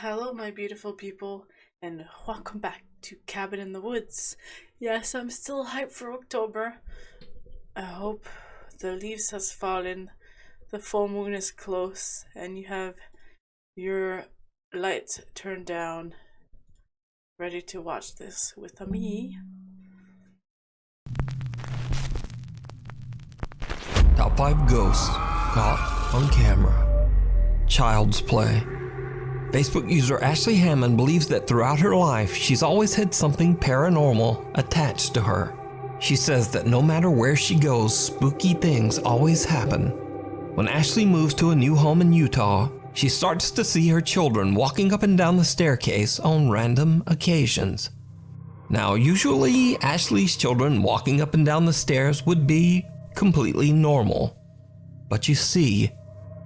Hello, my beautiful people, and welcome back to Cabin in the Woods. Yes, I'm still hyped for October. I hope the leaves has fallen, the full moon is close, and you have your lights turned down, ready to watch this with me. Top 5 ghosts caught on camera. Child's play. Facebook user Ashley Hammond believes that throughout her life, she's always had something paranormal attached to her. She says that no matter where she goes, spooky things always happen. When Ashley moves to a new home in Utah, she starts to see her children walking up and down the staircase on random occasions. Now, usually Ashley's children walking up and down the stairs would be completely normal. But you see,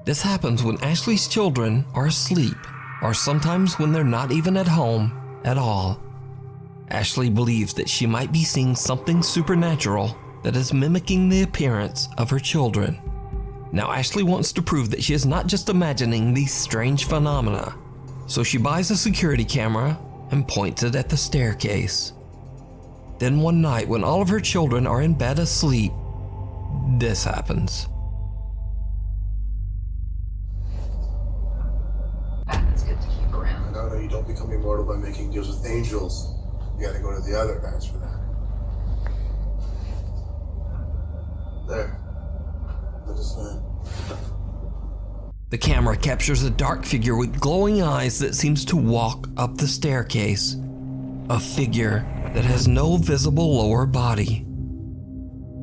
this happens when Ashley's children are asleep, or sometimes when they're not even at home at all. Ashley believes that she might be seeing something supernatural that is mimicking the appearance of her children. Now, Ashley wants to prove that she is not just imagining these strange phenomena, so she buys a security camera and points it at the staircase. Then one night, when all of her children are in bed asleep, this happens. That's good to keep around. No, you don't become immortal by making deals with angels. You gotta go to the other guys for that. There. Look at that. The camera captures a dark figure with glowing eyes that seems to walk up the staircase. A figure that has no visible lower body.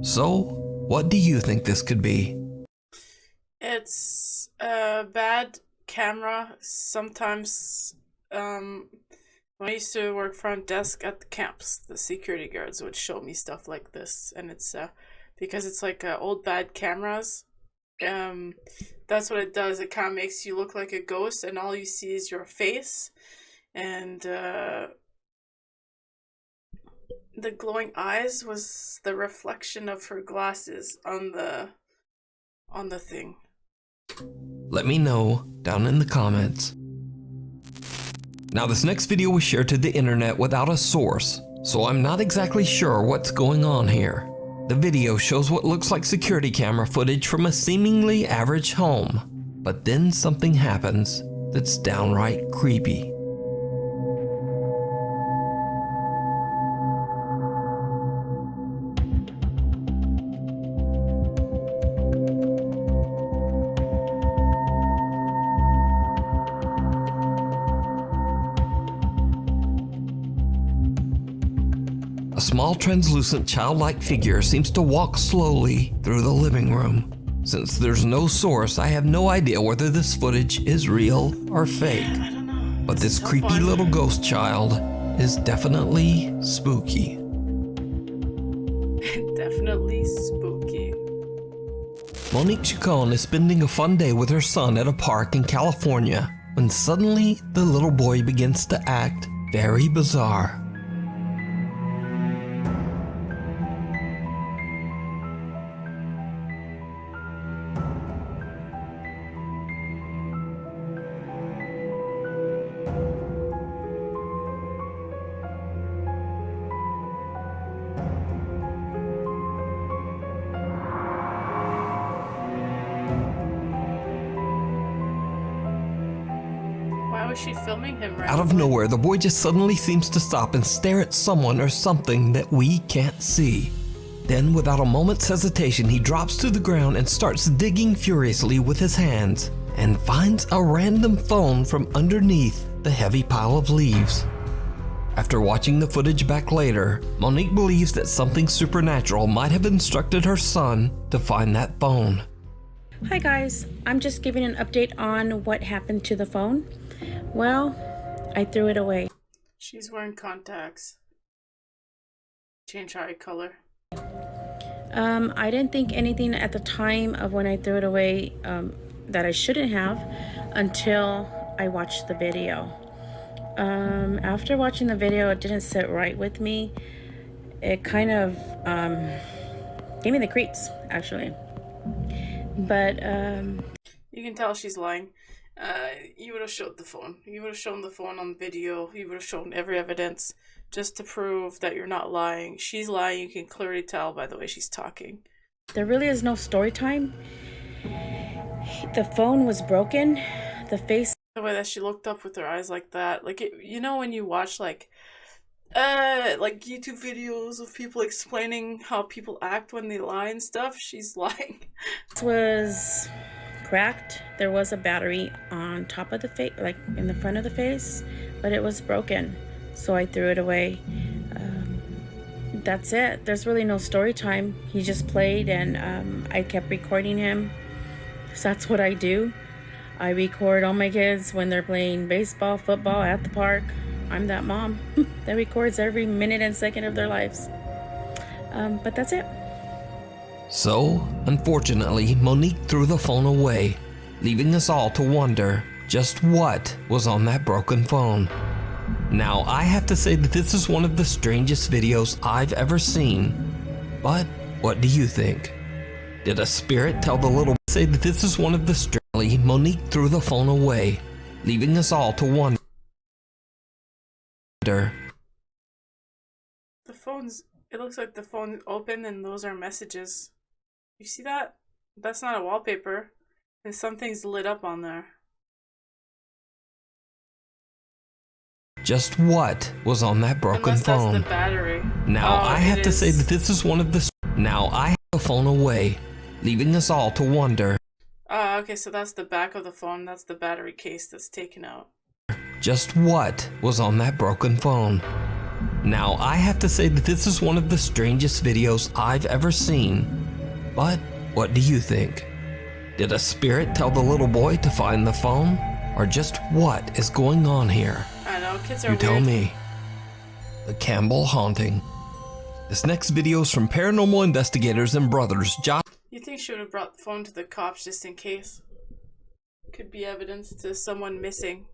So, what do you think this could be? It's a bad camera. Sometimes, when I used to work front desk at the camps, the security guards would show me stuff like this, and it's because it's like old bad cameras. That's what it does. It kind of makes you look like a ghost, and all you see is your face, and the glowing eyes was the reflection of her glasses on the thing. Let me know down in the comments. Now, this next video was shared to the internet without a source, so I'm not exactly sure what's going on here. The video shows what looks like security camera footage from a seemingly average home, but then something happens that's downright creepy. A small translucent childlike figure seems to walk slowly through the living room. Since there's no source, I have no idea whether this footage is real or fake. I don't know. But this creepy little ghost child is definitely spooky. Definitely spooky. Monique Chacon is spending a fun day with her son at a park in California when suddenly the little boy begins to act very bizarre. Why was she filming him right Out of nowhere, the boy just suddenly seems to stop and stare at someone or something that we can't see. Then, without a moment's hesitation, he drops to the ground and starts digging furiously with his hands and finds a random phone from underneath the heavy pile of leaves. After watching the footage back later, Monique believes that something supernatural might have instructed her son to find that phone. Hi guys, I'm just giving an update on what happened to the phone. Well, I threw it away. She's wearing contacts. Change eye color. I didn't think anything at the time of when I threw it away that I shouldn't have until I watched the video. After watching the video, it didn't sit right with me. It kind of gave me the creeps, actually. But you can tell she's lying. You would have showed the phone. You would have shown the phone on video. You would have shown every evidence just to prove that you're not lying. She's lying. You can clearly tell by the way she's talking. There really is no story time. The phone was broken. The face. The way that she looked up with her eyes like that. Like, when you watch, like YouTube videos of people explaining how people act when they lie and stuff, she's lying. This was cracked. There was a battery on top of the face, like in the front of the face, but it was broken. So I threw it away. That's it. There's really no story time. He just played, and I kept recording him. So that's what I do. I record all my kids when they're playing baseball, football, at the park. I'm that mom that records every minute and second of their lives. But that's it. So, unfortunately, Monique threw the phone away, leaving us all to wonder just what was on that broken phone. Now, I have to say that this is one of the strangest videos I've ever seen. But what do you think? Did a spirit tell the little boy say that this is one of the strangest? Monique threw the phone away, leaving us all to wonder. The phone's, it looks like the phone's open and those are messages. You see that? That's not a wallpaper. And something's lit up on there. Just what was on that broken Unless phone? That's the battery. Now I have to say that this is one of the. Now I have the phone away, leaving us all to wonder. Oh, okay, so that's the back of the phone. That's the battery case that's taken out. Just what was on that broken phone? Now I have to say that this is one of the strangest videos I've ever seen. But what do you think? Did a spirit tell the little boy to find the phone? Or just what is going on here? I know, kids are You tell weird. me. The Campbell Haunting. This next video is from paranormal investigators and brothers Josh. You think she would have brought the phone to the cops just in case? Could be evidence to someone missing.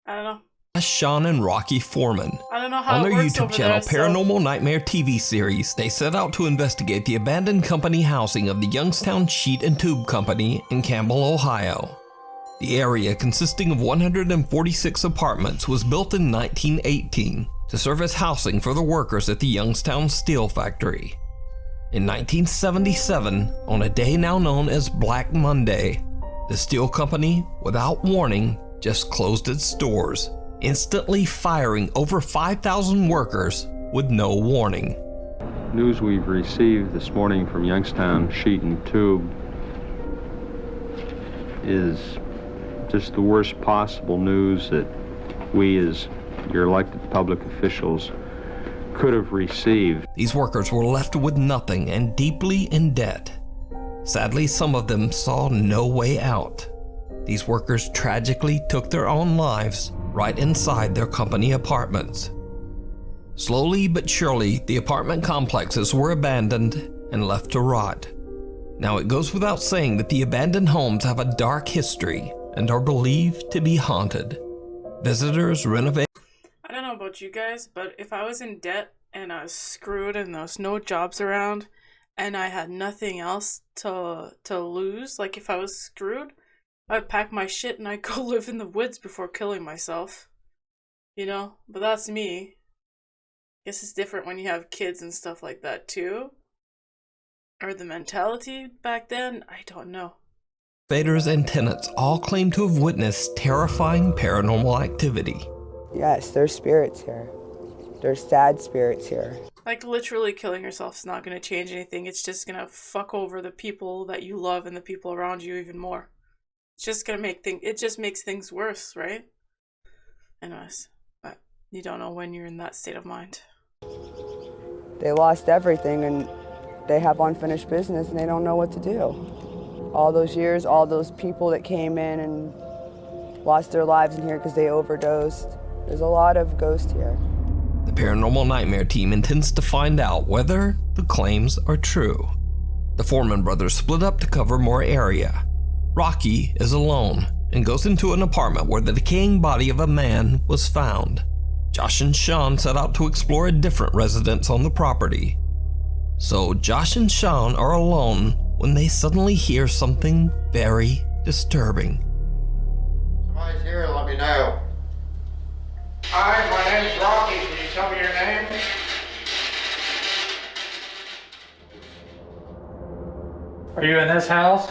I don't know. Sean and Rocky Foreman. I don't know how On their it works YouTube over channel, there, Paranormal Nightmare TV series, they set out to investigate the abandoned company housing of the Youngstown Sheet and Tube Company in Campbell, Ohio. The area, consisting of 146 apartments, was built in 1918 to serve as housing for the workers at the Youngstown Steel Factory. In 1977, on a day now known as Black Monday, the steel company, without warning, just closed its doors, instantly firing over 5,000 workers with no warning. News we've received this morning from Youngstown Sheet and Tube is just the worst possible news that we as your elected public officials could have received. These workers were left with nothing and deeply in debt. Sadly, some of them saw no way out. These workers tragically took their own lives right inside their company apartments. Slowly but surely, the apartment complexes were abandoned and left to rot. Now, it goes without saying that the abandoned homes have a dark history and are believed to be haunted. Visitors renovate. I don't know about you guys, but if I was in debt and I was screwed and there was no jobs around and I had nothing else to lose, like if I was screwed, I'd pack my shit and I'd go live in the woods before killing myself. You know? But that's me. Guess it's different when you have kids and stuff like that too. Or the mentality back then, I don't know. Invaders and tenants all claim to have witnessed terrifying paranormal activity. Yes, there's spirits here. There's sad spirits here. Like, literally killing yourself is not going to change anything. It's just going to fuck over the people that you love and the people around you even more. It's just going to make things, it just makes things worse, right? Anyways, but you don't know when you're in that state of mind. They lost everything and they have unfinished business and they don't know what to do. All those years, all those people that came in and lost their lives in here because they overdosed. There's a lot of ghosts here. The Paranormal Nightmare team intends to find out whether the claims are true. The Foreman brothers split up to cover more area. Rocky is alone and goes into an apartment where the decaying body of a man was found. Josh and Sean set out to explore a different residence on the property. So Josh and Sean are alone when they suddenly hear something very disturbing. guys here, let me know. Hi, my name's Rocky. Can you tell me your name? Are you in this house?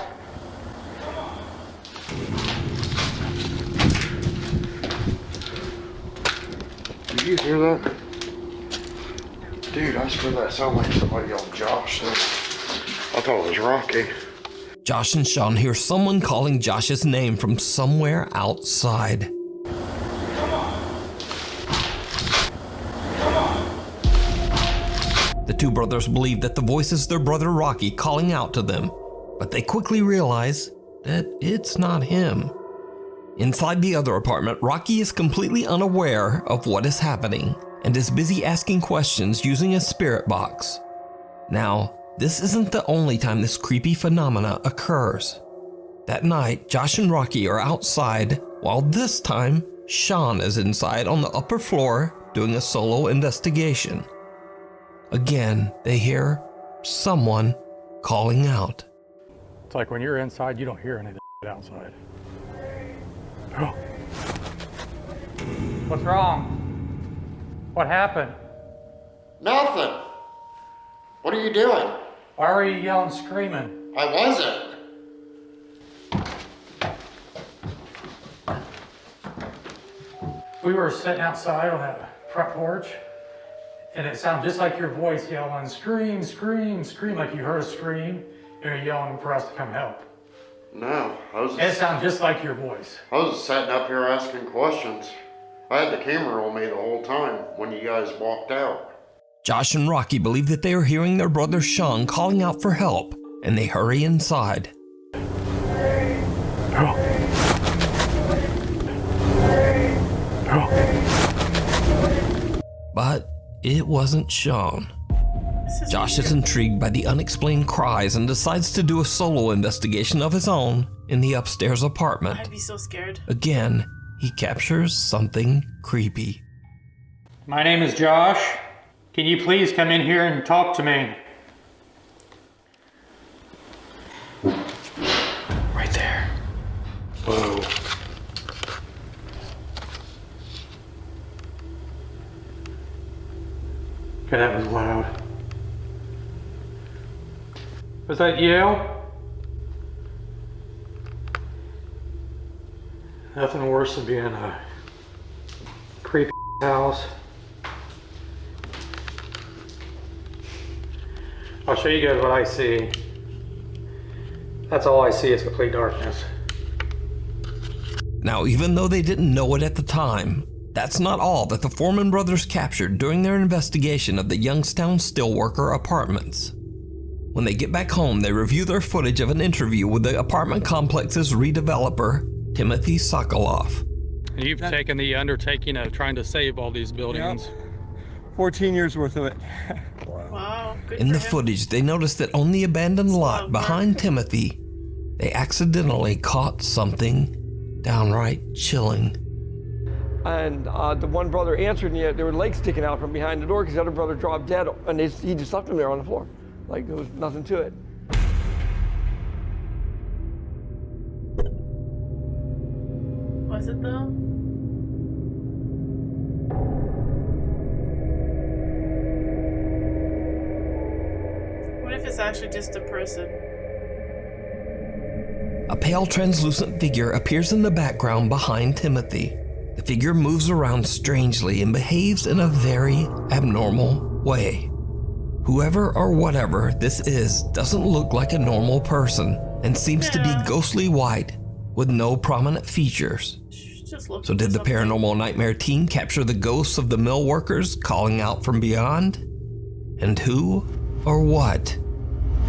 Did you hear that? Dude, I swear that sounded like somebody yelled Josh. I thought it was Rocky. Josh and Sean hear someone calling Josh's name from somewhere outside. The two brothers believe that the voice is their brother Rocky calling out to them, but they quickly realize that it's not him. Inside the other apartment, Rocky is completely unaware of what is happening and is busy asking questions using a spirit box. Now, this isn't the only time this creepy phenomena occurs. That night, Josh and Rocky are outside, while this time, Sean is inside on the upper floor doing a solo investigation. Again, they hear someone calling out. It's like when you're inside, you don't hear anything outside. Oh. What's wrong? What happened? Nothing. What are you doing? Why were you yelling, screaming? I wasn't. We were sitting outside on that front porch, and it sounded just like your voice yelling, scream, scream, scream, like you heard a scream, and you're yelling for us to come help. No, I was And it sounded just like your voice. I was sitting up here asking questions. I had the camera on me the whole time when you guys walked out. Josh and Rocky believe that they are hearing their brother Sean calling out for help, and they hurry inside. But it wasn't Sean. Josh is intrigued by the unexplained cries and decides to do a solo investigation of his own in the upstairs apartment. I'd be so scared. Again, he captures something creepy. My name is Josh. Can you please come in here and talk to me? Right there. Whoa. Okay, that was loud. Was that you? Nothing worse than being in a creepy house. I'll show you guys what I see. That's all I see is complete darkness. Now, even though they didn't know it at the time, that's not all that the Foreman brothers captured during their investigation of the Youngstown Steelworker apartments. When they get back home, they review their footage of an interview with the apartment complex's redeveloper, Timothy Sokoloff. You've taken the undertaking of trying to save all these buildings. Yep. 14 years worth of it. Wow. Good In for the him. footage, they notice that on the abandoned lot work. behind Timothy, they accidentally caught something downright chilling. And the one brother answered, and there were legs sticking out from behind the door because the other brother dropped dead, and he just left him there on the floor. Like there was nothing to it. Was it though? What if it's actually just a person? A pale translucent figure appears in the background behind Timothy. The figure moves around strangely and behaves in a very abnormal way. Whoever or whatever this is doesn't look like a normal person and seems to be ghostly white with no prominent features. Just look So did the something. Paranormal Nightmare team capture the ghosts of the mill workers calling out from beyond? And who or what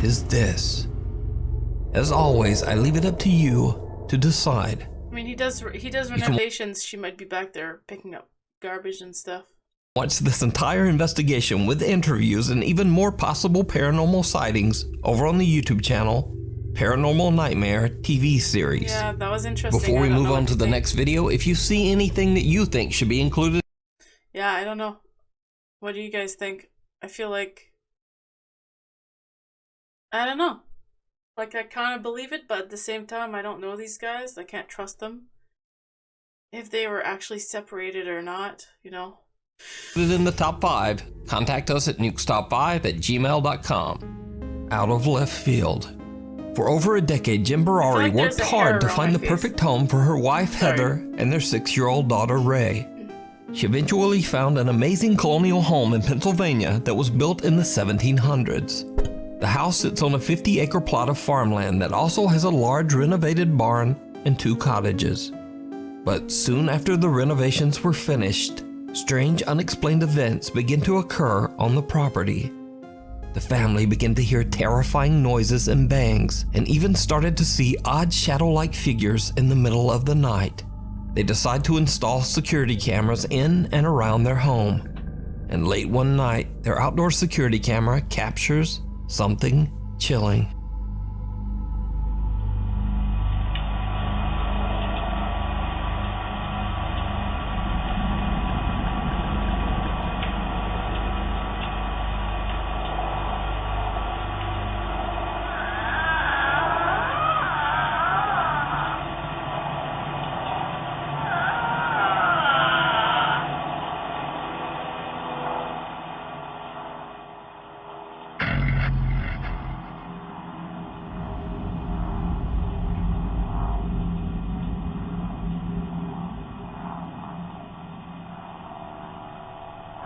is this? As always, I leave it up to you to decide. I mean, he does renovations. She might be back there picking up garbage and stuff. Watch this entire investigation with interviews and even more possible paranormal sightings over on the YouTube channel, Paranormal Nightmare TV series. Yeah, that was interesting. Before we I don't move know on what to you the think. next video, if you see anything that you think should be included. Yeah, I don't know. What do you guys think? I feel like, I don't know. Like, I kind of believe it, but at the same time, I don't know these guys. I can't trust them. if they were actually separated or not, you know. In the top 5, contact us at nukestop5@gmail.com. Out of left field. For over a decade, Jen Barari like worked there's a hair hard to around find my the face. perfect home for her wife Heather and their 6-year-old daughter Ray. She eventually found an amazing colonial home in Pennsylvania that was built in the 1700s. The house sits on a 50-acre plot of farmland that also has a large renovated barn and 2 cottages. But soon after the renovations were finished, strange unexplained events began to occur on the property. The family began to hear terrifying noises and bangs, and even started to see odd shadow-like figures in the middle of the night. They decide to install security cameras in and around their home. And late one night, their outdoor security camera captures something chilling.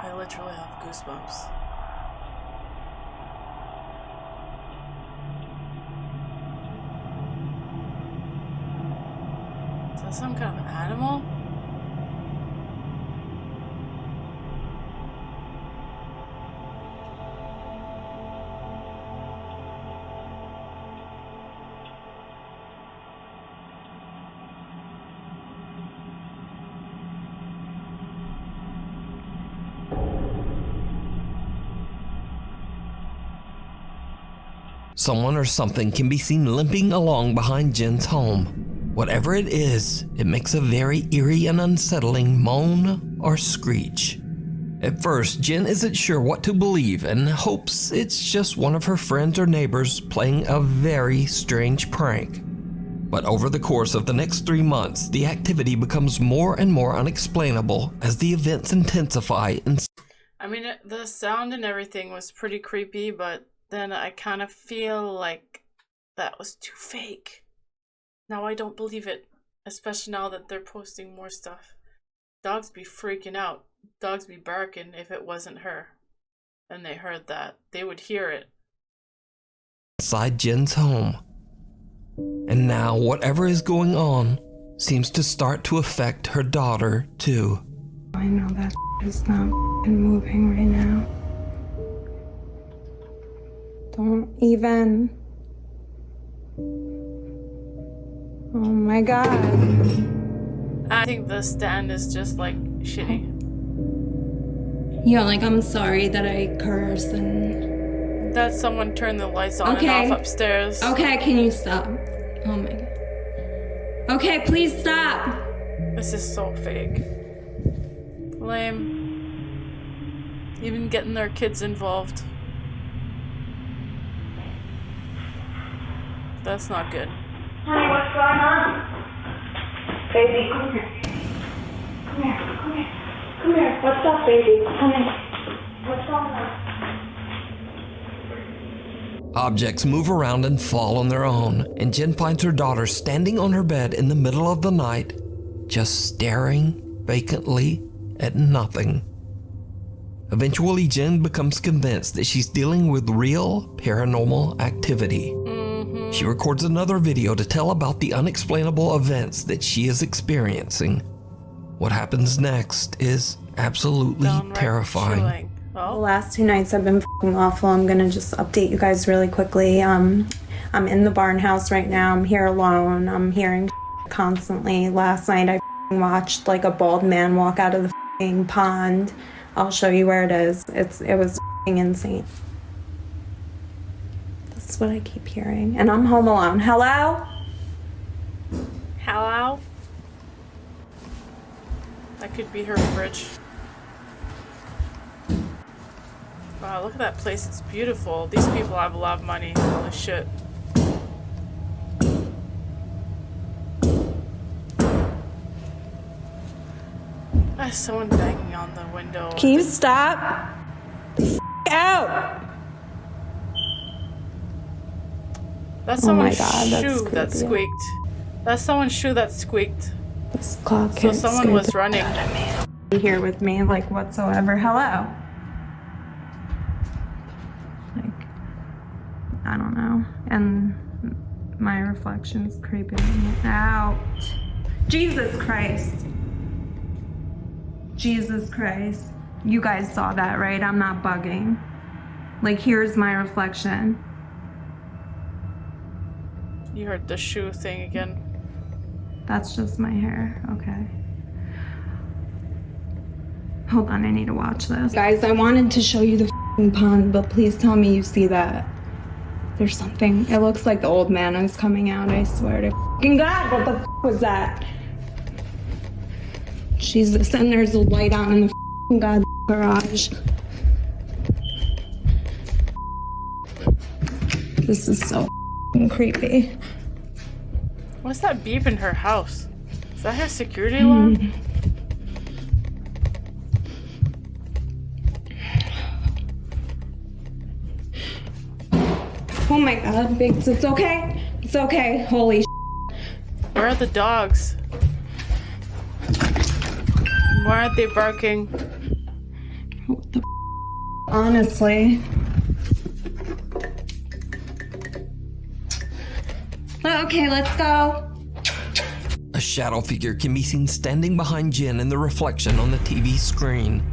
I literally have goosebumps. Is that some kind of animal? Someone or something can be seen limping along behind Jen's home. Whatever it is, it makes a very eerie and unsettling moan or screech. At first, Jen isn't sure what to believe and hopes it's just one of her friends or neighbors playing a very strange prank. But over the course of the next 3 months, the activity becomes more and more unexplainable as the events intensify. I mean, the sound and everything was pretty creepy, but then I kind of feel like that was too fake. Now I don't believe it, especially now that they're posting more stuff. Dogs be freaking out. Dogs be barking if it wasn't her. And they heard that. They would hear it. Inside Jen's home. And now whatever is going on seems to start to affect her daughter too. I know that is not moving right now. Don't even. Oh my god. I think the stand is just like shitty. Yeah, like I'm sorry that I curse and... That someone turned the lights on and off upstairs. Okay, can you stop? Oh my god. Okay, please stop. This is so fake. Lame. Even getting their kids involved. That's not good. Honey, what's going on? Baby, come here. Come here, come here. Come here. What's up, baby? Come here. What's going on? Objects move around and fall on their own, and Jen finds her daughter standing on her bed in the middle of the night, just staring vacantly at nothing. Eventually, Jen becomes convinced that she's dealing with real paranormal activity. She records another video to tell about the unexplainable events that she is experiencing. What happens next is absolutely terrifying. The last 2 nights have been f***ing awful. I'm gonna just update you guys really quickly. I'm in the barn house right now. I'm here alone. I'm hearing constantly. Last night I watched like a bald man walk out of the pond. I'll show you where it is. It was insane. That's what I keep hearing. And I'm home alone. Hello? Hello? That could be her fridge. Wow, look at that place. It's beautiful. These people have a lot of money. Holy shit. There's someone banging on the window. Can you stop? Out! That's Oh my someone's God, that's shoe that creepy. squeaked. That's someone's shoe that squeaked. This clock So can't someone scare was the running. shit out of me. Here with me, like whatsoever. Hello. Like, I don't know. And my reflection's creeping me out. Jesus Christ. Jesus Christ. You guys saw that, right? I'm not bugging. Like, here's my reflection. You heard the shoe thing again. That's just my hair. Okay. Hold on, I need to watch this. Guys, I wanted to show you the f***ing pond, but please tell me you see that. There's something. It looks like the old man is coming out, I swear to f***ing God. What the f*** was that? Jesus, and there's a light on in the f***ing God garage. This is so f***ing creepy. What's that beep in her house? Is that her security alarm? Oh my God, Biggs, it's okay. It's okay. Holy sh**. Where are the dogs? Why aren't they barking? What the honestly. Okay, let's go. A shadow figure can be seen standing behind Jen in the reflection on the TV screen.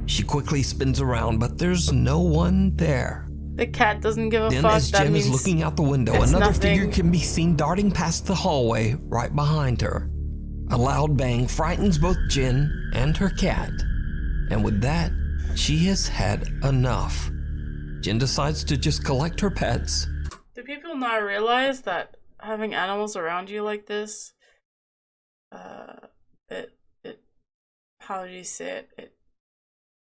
She quickly spins around, but there's no one there. The cat doesn't give a Then, fuck. as That Jen means is looking out the window, it's another nothing. figure can be seen darting past the hallway right behind her. A loud bang frightens both Jen and her cat. And with that, she has had enough. Jen decides to just collect her pets. Do people not realize that having animals around you like this, how do you say it?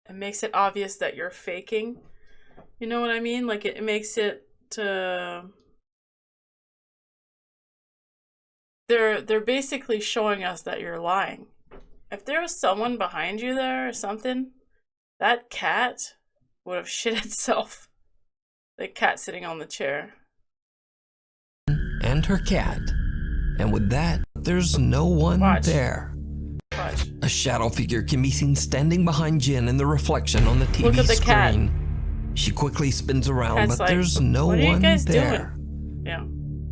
It makes it obvious that you're faking. You know what I mean? Like it makes it to. They're basically showing us that you're lying. If there was someone behind you there or something, that cat would have shit itself. The cat sitting on the chair. And her cat. And with that, there's no one there. Watch. A shadow figure can be seen standing behind Jen in the reflection on the TV Look at the cat. screen. She quickly spins around, Cat's but like, there's no what are you one guys there. doing? Yeah.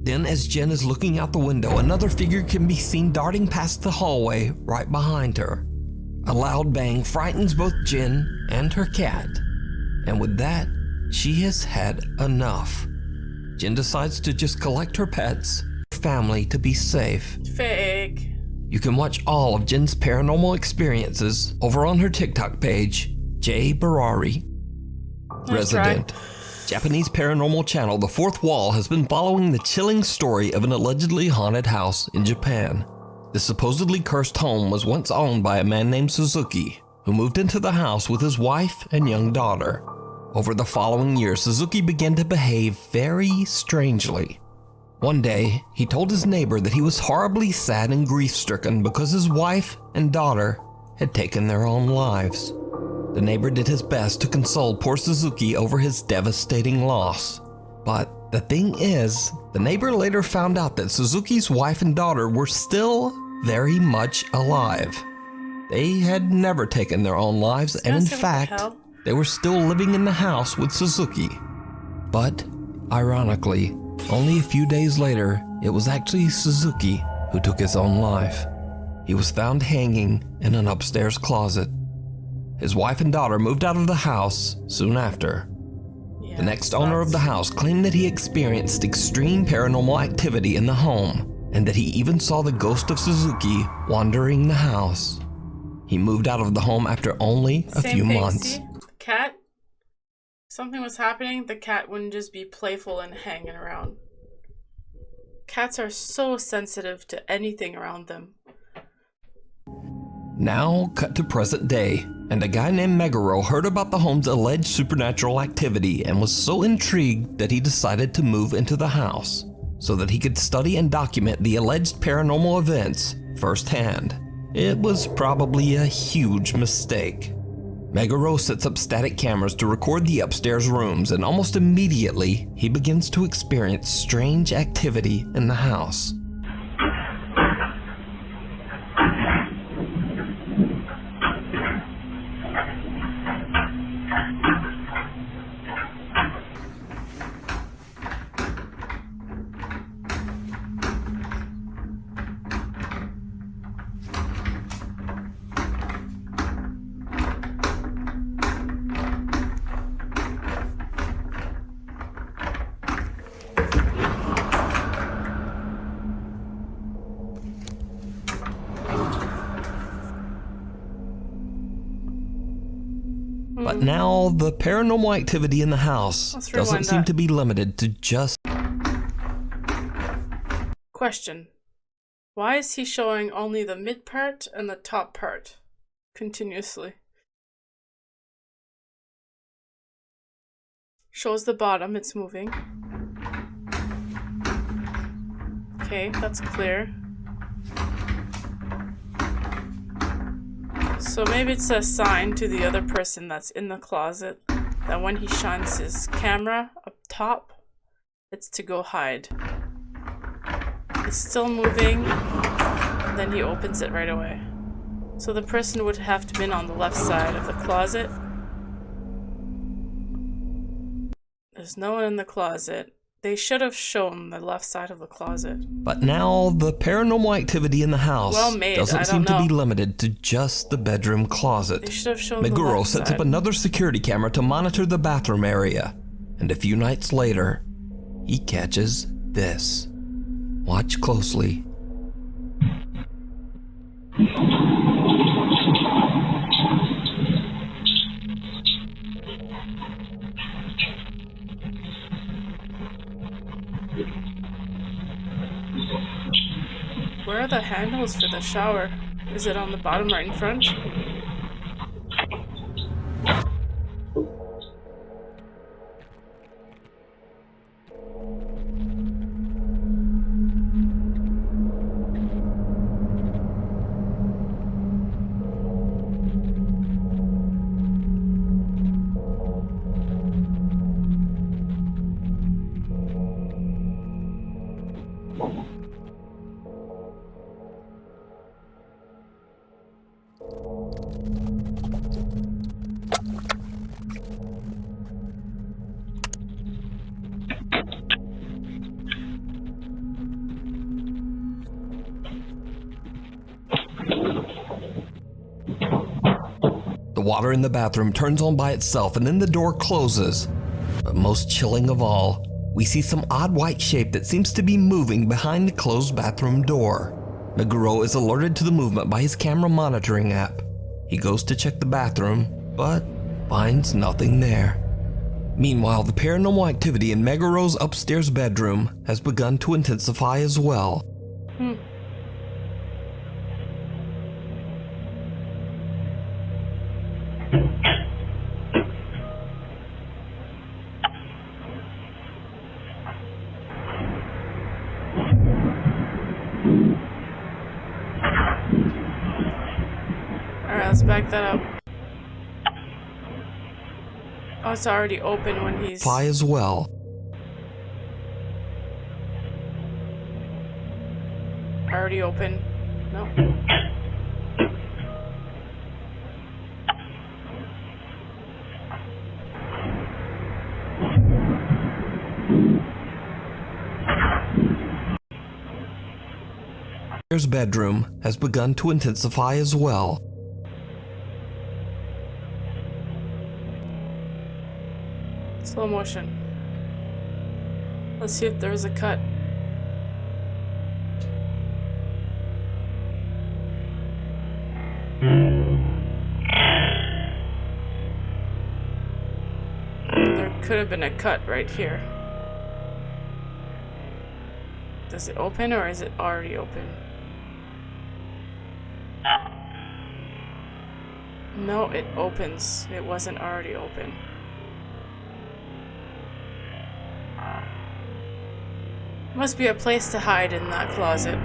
Then, as Jen is looking out the window, another figure can be seen darting past the hallway right behind her. A loud bang frightens both Jen and her cat. And with that, she has had enough. Jen decides to just collect her pets, her family to be safe. Fake. You can watch all of Jen's paranormal experiences over on her TikTok page, J. Barari. Resident. Japanese paranormal channel The Fourth Wall has been following the chilling story of an allegedly haunted house in Japan. This supposedly cursed home was once owned by a man named Suzuki, who moved into the house with his wife and young daughter. Over the following year, Suzuki began to behave very strangely. One day, he told his neighbor that he was horribly sad and grief-stricken because his wife and daughter had taken their own lives. The neighbor did his best to console poor Suzuki over his devastating loss. But the thing is, the neighbor later found out that Suzuki's wife and daughter were still very much alive. They had never taken their own lives, and in fact, they were still living in the house with Suzuki. But, ironically, only a few days later, it was actually Suzuki who took his own life. He was found hanging in an upstairs closet. His wife and daughter moved out of the house soon after. The next owner of the house claimed that he experienced extreme paranormal activity in the home, and that he even saw the ghost of Suzuki wandering the house. He moved out of the home after only a few months. See? The cat? Something was happening, the cat wouldn't just be playful and hanging around. Cats are so sensitive to anything around them. Now, cut to present day, and a guy named Meguro heard about the home's alleged supernatural activity and was so intrigued that he decided to move into the house so that he could study and document the alleged paranormal events firsthand. It was probably a huge mistake. Meguro sets up static cameras to record the upstairs rooms, and almost immediately, he begins to experience strange activity in the house. But now, the paranormal activity in the house doesn't seem to be limited to just... Question. Why is he showing only the mid part and the top part continuously? Shows the bottom, it's moving. Okay, that's clear. So maybe it's a sign to the other person that's in the closet that when he shines his camera up top, it's to go hide. It's still moving, and then he opens it right away. So the person would have to been on the left side of the closet. There's no one in the closet. They should have shown the left side of the closet. But now, the paranormal activity in the house doesn't seem to be limited to just the bedroom closet. They should have shown Meguro sets up another security camera to monitor the bathroom area. And a few nights later, he catches this. Watch closely. Where are the handles for the shower? Is it on the bottom right in front? The water in the bathroom turns on by itself and then the door closes. But most chilling of all, we see some odd white shape that seems to be moving behind the closed bathroom door. Meguro is alerted to the movement by his camera monitoring app. He goes to check the bathroom, but finds nothing there. Meanwhile, the paranormal activity in Meguro's upstairs bedroom has begun to intensify as well. Alright, let's back that up. Oh, it's already open when he's... Fly as well. Already open. No. His bedroom has begun to intensify as well. Slow motion. Let's see if there's a cut. There could have been a cut right here. Does it open or is it already open? No, it opens. It wasn't already open. Must be a place to hide in that closet.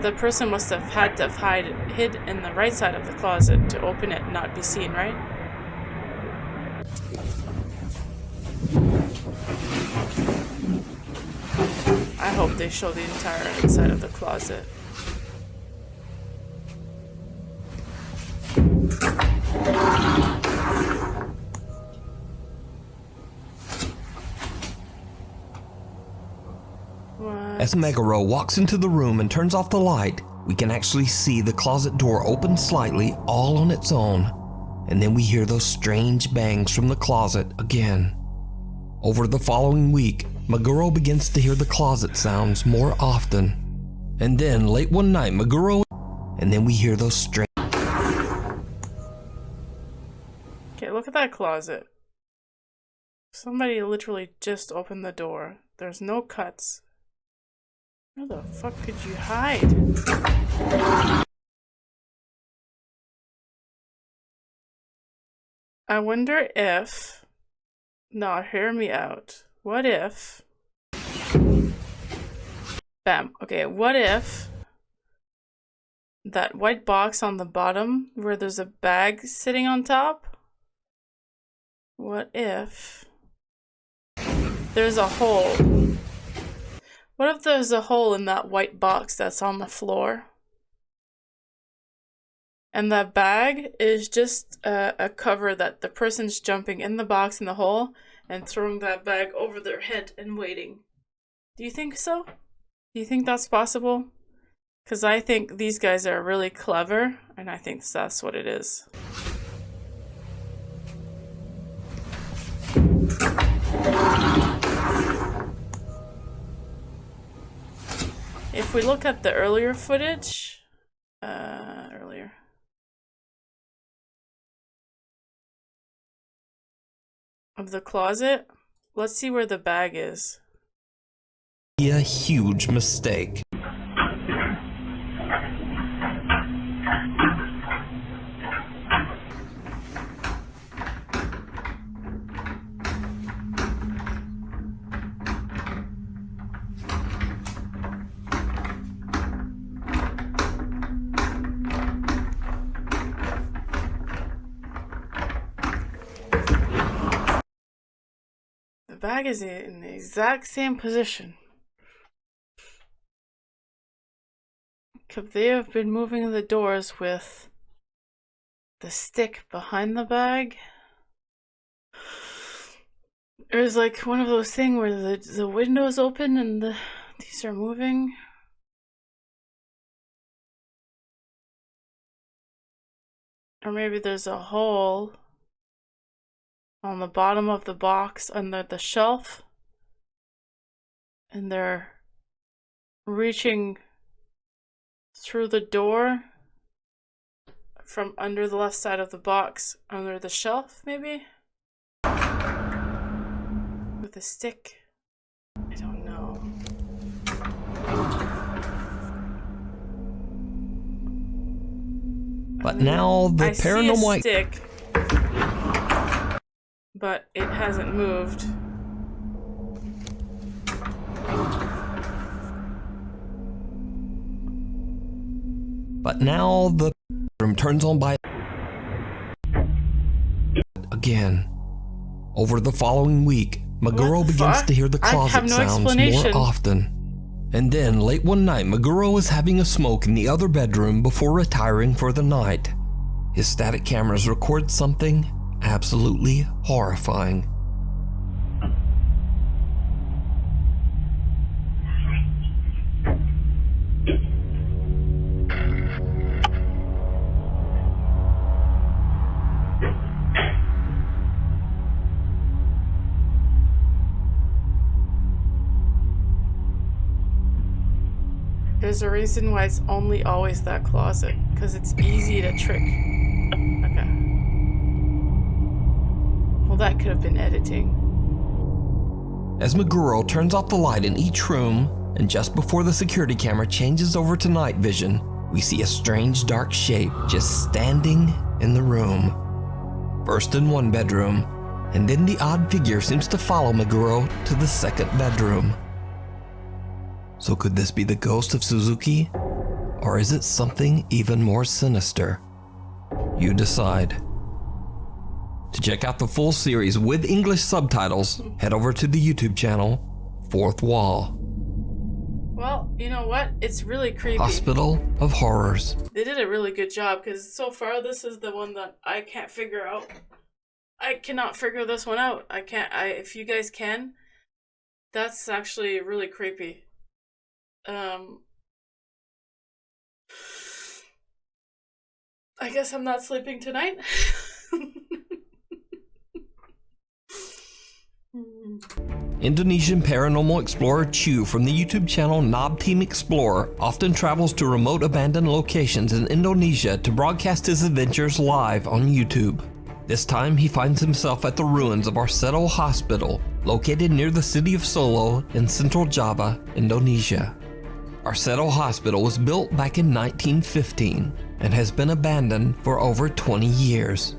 the person must have had to have hid in the right side of the closet to open it and not be seen, right? I hope they show the entire inside of the closet. As Megaro walks into the room and turns off the light, we can actually see the closet door open slightly all on its own. And then we hear those strange bangs from the closet again. Over the following week, Meguro begins to hear the closet sounds more often. And then late one night, and then we hear those strange... Okay, look at that closet. Somebody literally just opened the door. There's no cuts. Where the fuck could you hide? I wonder if... No, hear me out. What if... Bam. Okay, what if... that white box on the bottom where there's a bag sitting on top? What if... there's a hole? What if there's a hole in that white box that's on the floor? And that bag is just a cover that the person's jumping in the box in the hole and throwing that bag over their head and waiting. Do you think so? Do you think that's possible? Because I think these guys are really clever, and I think that's what it is. If we look at the earlier footage, of the closet, let's see where the bag is. A huge mistake. The bag is in the exact same position. Could they have been moving the doors with the stick behind the bag? There's like one of those things where the windows open and these are moving. Or maybe there's a hole on the bottom of the box under the shelf, and they're reaching through the door from under the left side of the box under the shelf, maybe with a stick. I don't know. But now the paranormal... I see a stick, but it hasn't moved. But now the room turns on by again. Over the following week, Meguro begins to hear the closet sounds more often. And then, late one night, Meguro is having a smoke in the other bedroom before retiring for the night. His static cameras record something absolutely horrifying. There's a reason why it's only always that closet, because it's easy to trick. Okay. Well, that could have been editing. As Meguro turns off the light in each room, and just before the security camera changes over to night vision, we see a strange dark shape just standing in the room. First in one bedroom, and then the odd figure seems to follow Meguro to the second bedroom. So could this be the ghost of Suzuki? Or is it something even more sinister? You decide. To check out the full series with English subtitles, head over to the YouTube channel, Fourth Wall. Well, you know what? It's really creepy. Hospital of Horrors. They did a really good job, because so far this is the one that I can't figure out. I cannot figure this one out. If you guys can, that's actually really creepy. I guess I'm not sleeping tonight. Indonesian paranormal explorer Chu from the YouTube channel Knob Team Explorer often travels to remote abandoned locations in Indonesia to broadcast his adventures live on YouTube. This time he finds himself at the ruins of Arseto Hospital, located near the city of Solo in central Java, Indonesia. Arseto Hospital was built back in 1915 and has been abandoned for over 20 years.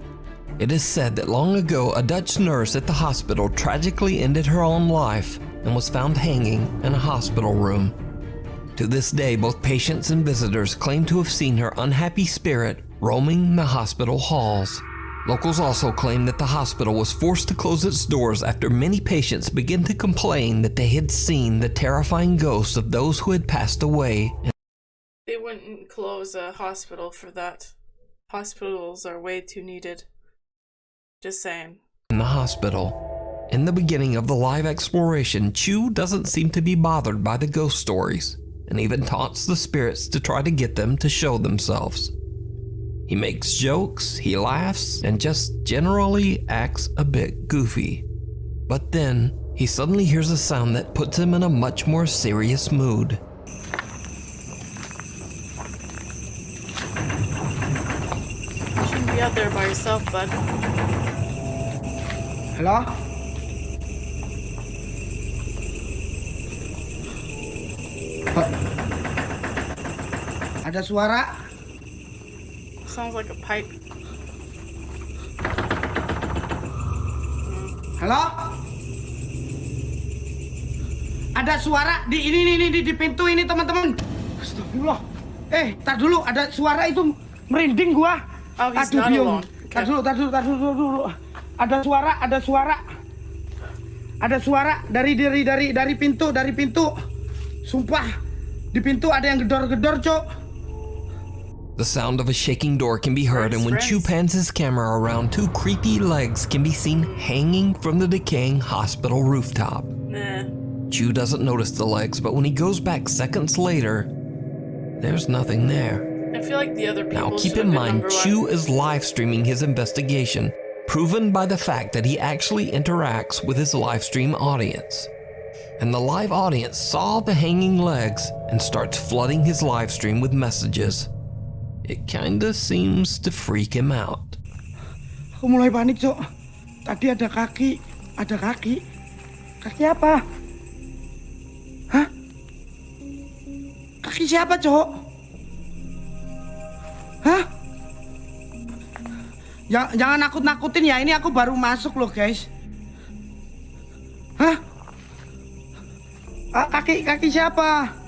It is said that long ago a Dutch nurse at the hospital tragically ended her own life and was found hanging in a hospital room. To this day, both patients and visitors claim to have seen her unhappy spirit roaming the hospital halls. Locals also claim that the hospital was forced to close its doors after many patients began to complain that they had seen the terrifying ghosts of those who had passed away. They wouldn't close a hospital for that. Hospitals are way too needed. Just saying. In the hospital. In the beginning of the live exploration, Chu doesn't seem to be bothered by the ghost stories, and even taunts the spirits to try to get them to show themselves. He makes jokes, he laughs, and just generally acts a bit goofy. But then, he suddenly hears a sound that puts him in a much more serious mood. You shouldn't be out there by yourself, bud. Halo? Ada suara? Sounds like a pipe. Halo? Ada suara di ini di pintu ini, teman-teman. Astagfirullah. Tar dulu, ada suara itu merinding gua. Oh, he's not alone. Tar dulu. Ada suara dari pintu. Sumpah, di pintu ada yang gedor-gedor, Cok. The sound of a shaking door can be heard, and when Chu pans his camera around, two creepy legs can be seen hanging from the decaying hospital rooftop. Nah. Chu doesn't notice the legs, but when he goes back seconds later, there's nothing there. I feel like the other people. Now keep in mind, Chu is live streaming his investigation, proven by the fact that he actually interacts with his live stream audience. And the live audience saw the hanging legs and starts flooding his live stream with messages. It kinda seems to freak him out. Aku mulai panik, Cok. Tadi ada kaki. Kaki apa? Hah? Kaki siapa, Cok? Hah? Jangan nakut-nakutin ya, ini aku baru masuk loh, guys. Hah? Kaki siapa?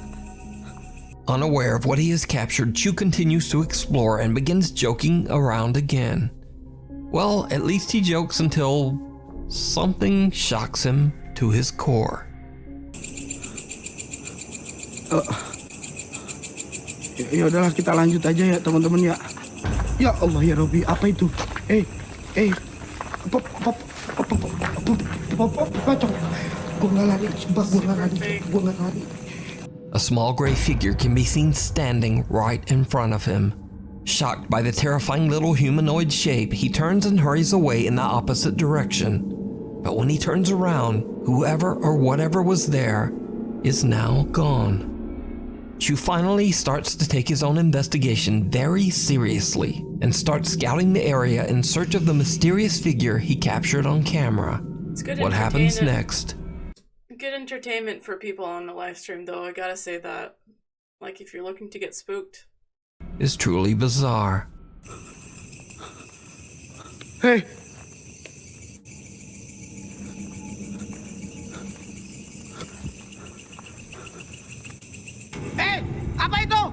Unaware of what he has captured, Chu continues to explore and begins joking around again. Well, at least he jokes until something shocks him to his core. Ya udahlah, kita lanjut aja ya, teman-teman ya. Ya Allah ya Robby, apa itu? Gue nggak lari, gue nggak lari. A small gray figure can be seen standing right in front of him. Shocked by the terrifying little humanoid shape, he turns and hurries away in the opposite direction. But when he turns around, whoever or whatever was there is now gone. Chu finally starts to take his own investigation very seriously and starts scouting the area in search of the mysterious figure he captured on camera. It's good. What happens next? Good entertainment for people on the live stream, though, I gotta say that. Like, if you're looking to get spooked. Is truly bizarre. Hey! Apa itu?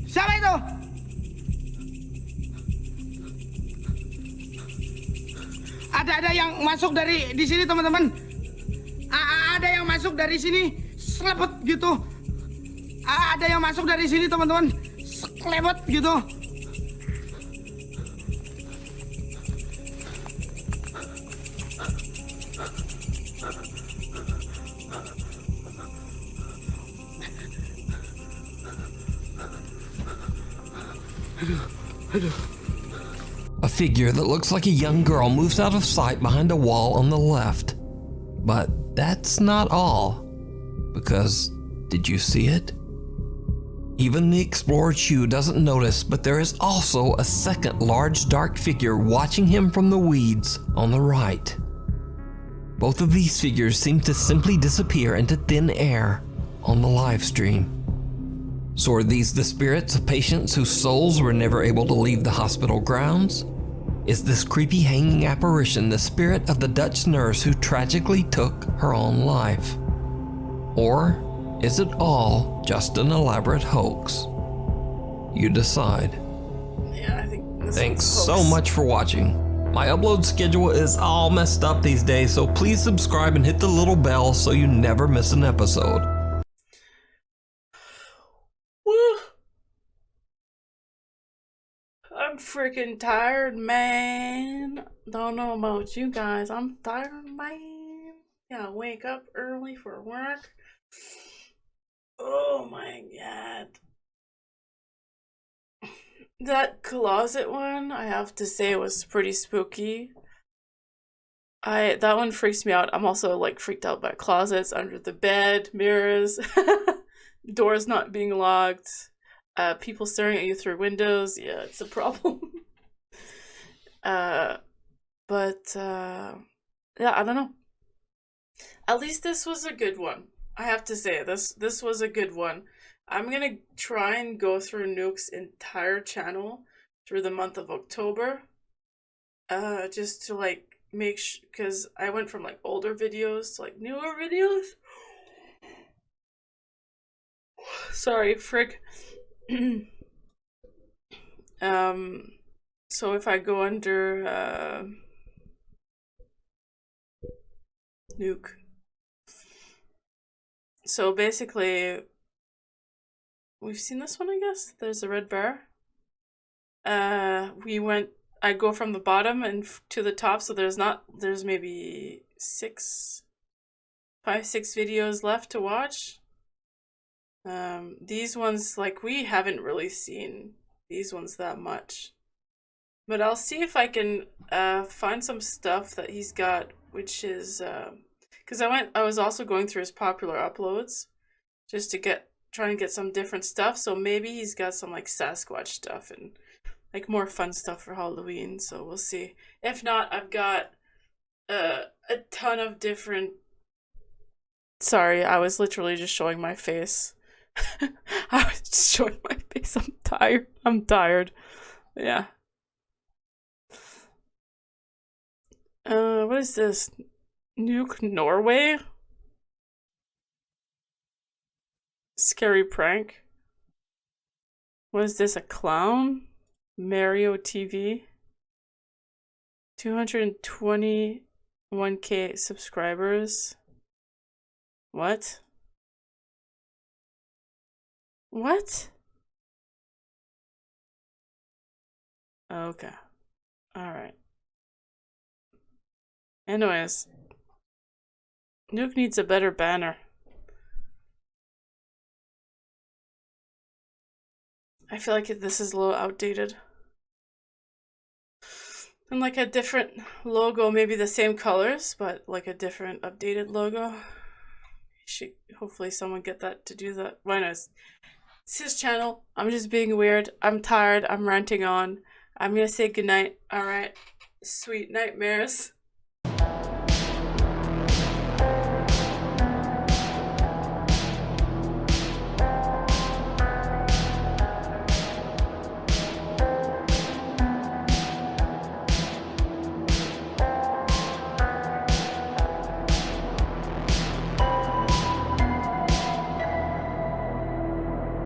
Siapa itu? Ada yang masuk dari di sini teman-teman. Ada yang masuk dari sini, selebet gitu. Ada yang masuk dari sini teman-teman, selebet gitu. A figure that looks like a young girl moves out of sight behind a wall on the left. But that's not all. Because, did you see it? Even the Explorer Chew doesn't notice, but there is also a second large dark figure watching him from the weeds on the right. Both of these figures seem to simply disappear into thin air on the live stream. So are these the spirits of patients whose souls were never able to leave the hospital grounds? Is this creepy hanging apparition the spirit of the Dutch nurse who tragically took her own life? Or is it all just an elaborate hoax? You decide. Yeah, I think this Thanks one's a so hoax. much for watching. My upload schedule is all messed up these days, so please subscribe and hit the little bell so you never miss an episode. Woo! I'm freaking tired, man. Don't know about you guys. I'm tired, man. Gotta wake up early for work. Oh my god. That closet one, I have to say, was pretty spooky. That one freaks me out. I'm also like freaked out by closets, under the bed, mirrors, doors not being locked, people staring at you through windows. Yeah, it's a problem. Yeah, I don't know. At least this was a good one. I have to say, this was a good one. I'm gonna try and go through Nuke's entire channel through the month of October. Just to like make sure, because I went from like older videos to like newer videos. Sorry, frick. So if I go under Nuke. So basically, we've seen this one, I guess. There's a red bear. I go from the bottom and to the top, so there's maybe 5, 6 videos left to watch. These ones, like, we haven't really seen these ones that much. But I'll see if I can find some stuff that he's got, which is because I was also going through his popular uploads just to trying to get some different stuff. So maybe he's got some like Sasquatch stuff and like more fun stuff for Halloween. So we'll see. If not, I've got a ton of different. Sorry, I was literally just showing my face. I was just showing my face. I'm tired. Yeah. What is this? Nuke Norway? Scary prank? What is this, a clown? Mario TV? 221k subscribers? What? What? Okay. Alright. Anyways. Nuke needs a better banner. I feel like this is a little outdated. And like a different logo, maybe the same colors, but like a different updated logo. Hopefully someone get that to do that. Why not? It's his channel. I'm just being weird. I'm tired. I'm ranting on. I'm gonna say goodnight. Alright. Sweet nightmares.